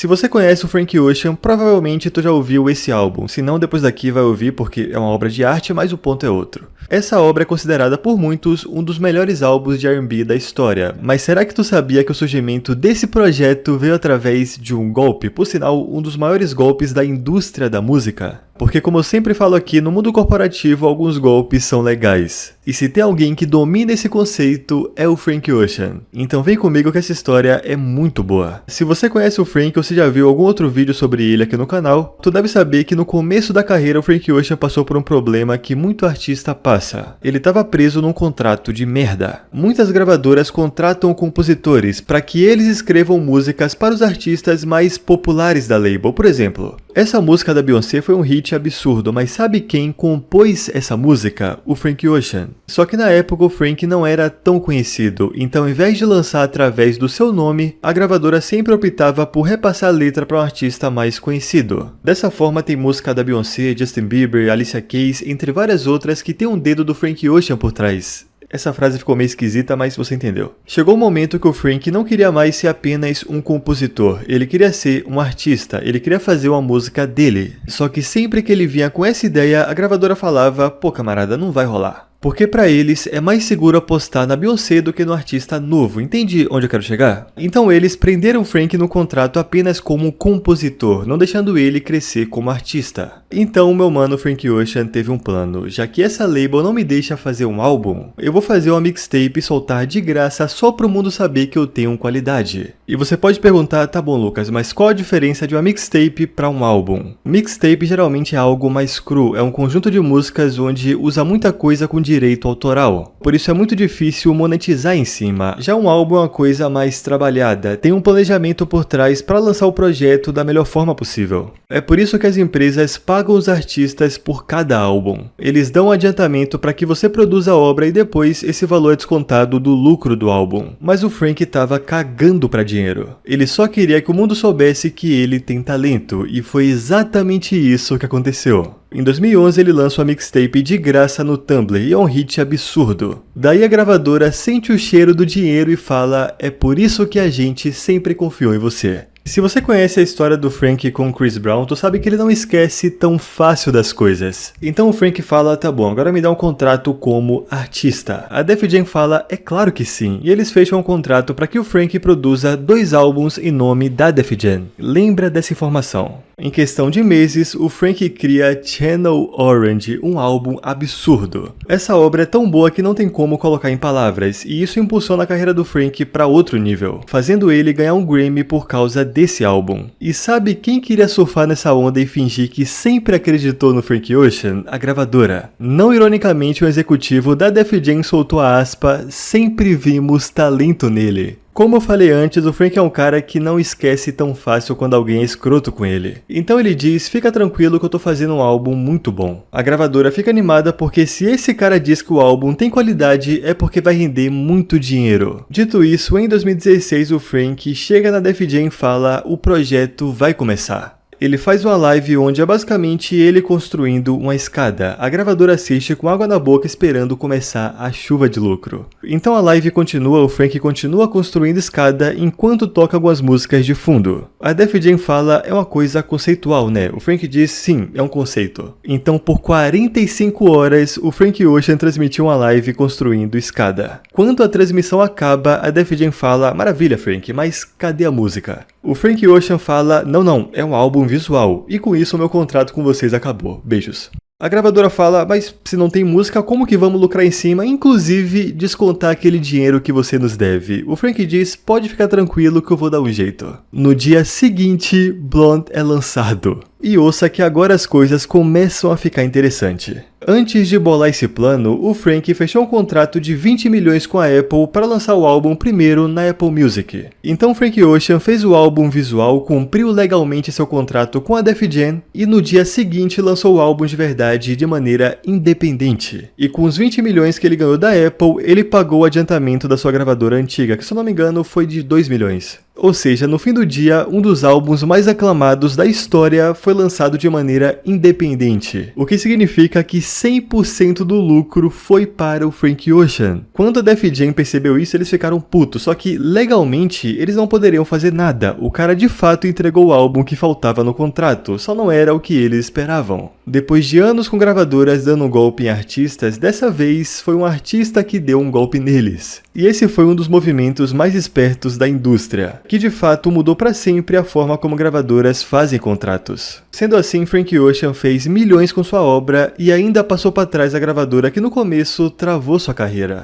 Se você conhece o Frank Ocean, provavelmente tu já ouviu esse álbum, se não depois daqui vai ouvir porque é uma obra de arte, mas o ponto é outro. Essa obra é considerada por muitos um dos melhores álbuns de R&B da história, mas será que tu sabia que o surgimento desse projeto veio através de um golpe, por sinal um dos maiores golpes da indústria da música? Porque como eu sempre falo aqui, no mundo corporativo alguns golpes são legais. E se tem alguém que domina esse conceito, é o Frank Ocean. Então vem comigo que essa história é muito boa. Se você conhece o Frank ou se já viu algum outro vídeo sobre ele aqui no canal, tu deve saber que no começo da carreira o Frank Ocean passou por um problema que muito artista passa. Ele estava preso num contrato de merda. Muitas gravadoras contratam compositores para que eles escrevam músicas para os artistas mais populares da label. Por exemplo, essa música da Beyoncé foi um hit absurdo, mas sabe quem compôs essa música? O Frank Ocean. Só que na época o Frank não era tão conhecido, então ao invés de lançar através do seu nome, a gravadora sempre optava por repassar a letra para um artista mais conhecido. Dessa forma tem música da Beyoncé, Justin Bieber, Alicia Keys, entre várias outras que tem um dedo do Frank Ocean por trás. Essa frase ficou meio esquisita, mas você entendeu. Chegou o momento que o Frank não queria mais ser apenas um compositor, ele queria ser um artista, ele queria fazer uma música dele. Só que sempre que ele vinha com essa ideia, a gravadora falava, pô camarada, não vai rolar. Porque pra eles é mais seguro apostar na Beyoncé do que no artista novo, entende onde eu quero chegar? Então eles prenderam o Frank no contrato apenas como compositor, não deixando ele crescer como artista. Então meu mano Frank Ocean teve um plano, já que essa label não me deixa fazer um álbum, eu vou fazer uma mixtape e soltar de graça só pro mundo saber que eu tenho qualidade. E você pode perguntar, tá bom Lucas, mas qual a diferença de uma mixtape pra um álbum? Mixtape geralmente é algo mais cru, é um conjunto de músicas onde usa muita coisa com direito autoral. Por isso é muito difícil monetizar em cima. Já um álbum é uma coisa mais trabalhada, tem um planejamento por trás para lançar o projeto da melhor forma possível. É por isso que as empresas pagam os artistas por cada álbum. Eles dão um adiantamento para que você produza a obra e depois esse valor é descontado do lucro do álbum. Mas o Frank tava cagando para dinheiro. Ele só queria que o mundo soubesse que ele tem talento e foi exatamente isso que aconteceu. Em 2011 ele lança uma mixtape de graça no Tumblr e é um hit absurdo. Daí a gravadora sente o cheiro do dinheiro e fala, é por isso que a gente sempre confiou em você. Se você conhece a história do Frank com Chris Brown, tu sabe que ele não esquece tão fácil das coisas. Então o Frank fala, tá bom, agora me dá um contrato como artista. A Def Jam fala, é claro que sim. E eles fecham um contrato para que o Frank produza 2 álbuns em nome da Def Jam. Lembra dessa informação. Em questão de meses, o Frank cria Channel Orange, um álbum absurdo. Essa obra é tão boa que não tem como colocar em palavras, e isso impulsiona a carreira do Frank para outro nível, fazendo ele ganhar um Grammy por causa desse álbum. E sabe quem queria surfar nessa onda e fingir que sempre acreditou no Frank Ocean? A gravadora. Não ironicamente, o executivo da Def Jam soltou a aspa, sempre vimos talento nele. Como eu falei antes, o Frank é um cara que não esquece tão fácil quando alguém é escroto com ele. Então ele diz, fica tranquilo que eu tô fazendo um álbum muito bom. A gravadora fica animada porque se esse cara diz que o álbum tem qualidade, é porque vai render muito dinheiro. Dito isso, em 2016 o Frank chega na Def Jam e fala, o projeto vai começar. Ele faz uma live onde é basicamente ele construindo uma escada. A gravadora assiste com água na boca esperando começar a chuva de lucro. Então a live continua, o Frank continua construindo escada enquanto toca algumas músicas de fundo. A Def Jam fala, é uma coisa conceitual, né? O Frank diz, sim, é um conceito. Então por 45 horas, o Frank Ocean transmitiu uma live construindo escada. Quando a transmissão acaba, a Def Jam fala, maravilha Frank, mas cadê a música? O Frank Ocean fala, não, é um álbum visual, e com isso o meu contrato com vocês acabou. Beijos. A gravadora fala, mas se não tem música, como que vamos lucrar em cima, inclusive descontar aquele dinheiro que você nos deve? O Frank diz, pode ficar tranquilo que eu vou dar um jeito. No dia seguinte, Blonde é lançado. E ouça que agora as coisas começam a ficar interessantes. Antes de bolar esse plano, o Frank fechou um contrato de 20 milhões com a Apple para lançar o álbum primeiro na Apple Music. Então Frank Ocean fez o álbum visual, cumpriu legalmente seu contrato com a Def Jam e no dia seguinte lançou o álbum de verdade de maneira independente. E com os 20 milhões que ele ganhou da Apple, ele pagou o adiantamento da sua gravadora antiga, que se eu não me engano foi de 2 milhões. Ou seja, no fim do dia, um dos álbuns mais aclamados da história foi lançado de maneira independente, o que significa que 100% do lucro foi para o Frank Ocean. Quando a Def Jam percebeu isso, eles ficaram putos, só que legalmente eles não poderiam fazer nada. O cara de fato entregou o álbum que faltava no contrato, só não era o que eles esperavam. Depois de anos com gravadoras dando um golpe em artistas, dessa vez foi um artista que deu um golpe neles. E esse foi um dos movimentos mais espertos da indústria, que de fato mudou para sempre a forma como gravadoras fazem contratos. Sendo assim, Frank Ocean fez milhões com sua obra e ainda passou para trás a gravadora que no começo travou sua carreira.